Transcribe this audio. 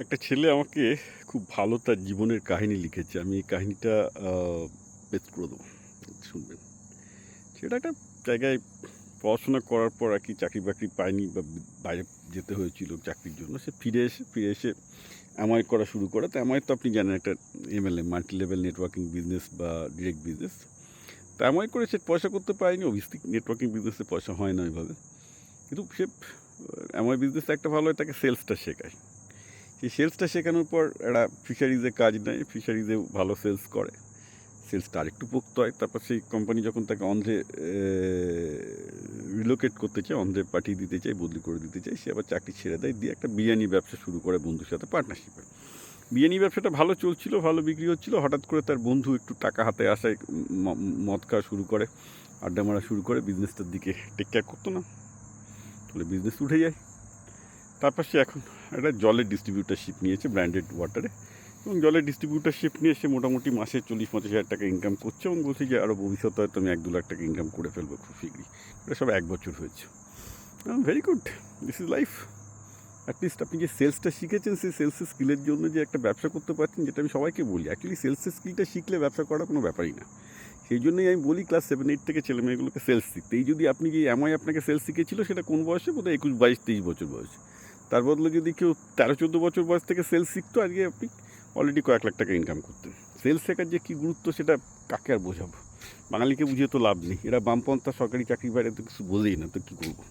একটা ছেলে আমাকে খুব ভালো তার জীবনের কাহিনী লিখেছে। আমি এই কাহিনীটা আ পেশ করে দেবো। শুনবেন। সেটা একটা জায়গায় পড়াশোনা করার পর আর কি চাকরি-বাকরি পায়নি বা বাইরে যেতে হয়েছিল চাকরির জন্য। সে ফিরে এসে এমআই করা শুরু করে। তো এমআই তো আপনি জানেন একটা MLM, multi level networking business বা ডিরেক্ট বিজনেস। তো এমআই করে সে পয়সা করতে পারেনি। অবভিয়াসলি নেটওয়ার্কিং বিজনেসে পয়সা হয় না ওইভাবে। কিন্তু সে এমআই বিজনেসে একটা ভালো হয় তাকে সেলসটা শেখায়। সেই সেলসটা শেখানোর পর একটা ফিশারিজে কাজ নেয়, ফিশারিজেও ভালো সেলস করে। সেলসটা আরেকটু পোক্ত হয়। তারপর সেই কোম্পানি যখন তাকে অন্ধ্রে রিলোকেট করতে চায়, অন্ধ্রে পাঠিয়ে দিতে চায়, বদলি করে দিতে চায়, সে আবার চাকরি ছেড়ে দেয়, দিয়ে একটা বিরিয়ানি ব্যবসা শুরু করে বন্ধুর সাথে পার্টনারশিপে। বিরিয়ানি ব্যবসাটা ভালো চলছিল, ভালো বিক্রি হচ্ছিল। হঠাৎ করে তার বন্ধু একটু টাকা হাতে আসায় মদ খাওয়া শুরু করে, আড্ডা মারা শুরু করে, বিজনেসটার দিকে টেক কেয়ার করতো না, তাহলে বিজনেস উঠে যায়। তারপর সে এখন একটা জলের ডিস্ট্রিবিউটারশিপ নিয়েছে ব্র্যান্ডেড ওয়াটারে, এবং জলের ডিস্ট্রিবিউটারশিপ নিয়ে সে মোটামুটি মাসে 40-50 হাজার টাকা ইনকাম করছে, এবং বলছে যে আরও ভবিষ্যতে হয়তো আমি 1-2 লাখ টাকা ইনকাম করে ফেলবো খুব শীঘ্রই। এটা সব 1 বছর হয়েছে। Very good, this is life. At least আপনি যে সেলসটা শিখেছেন, সেই সেলসের স্কিলের জন্য যে একটা ব্যবসা করতে পারছেন, যেটা আমি সবাইকে বলি, অ্যাকচুয়ালি সেলসের স্কিলটা শিখলে ব্যবসা করা কোনো ব্যাপারই না। সেই জন্যই আমি বলি ক্লাস 7-8 থেকে ছেলেমেয়েগুলোকে সেলস শিখতে। এই যদি আপনি যে এমআই আপনাকে সেলস শিখেছিল, সেটা কোন বয়সে? বোধহয় 21, 22, 23 বছর বয়সে। তার বদলে যদি কেউ 13-14 বছর বয়স থেকে সেলস শিখতো, আজকে আপনি অলরেডি কয়েক লাখ টাকা ইনকাম করতেন। সেলস শেখার যে কী গুরুত্ব, সেটা কাকে আর বোঝাবো? বাঙালিকে বুঝিয়ে তো লাভ নেই। এরা বামপন্থা সরকারি চাকরি বাইরে তো কিছু বোঝেই না, তো কী করবো?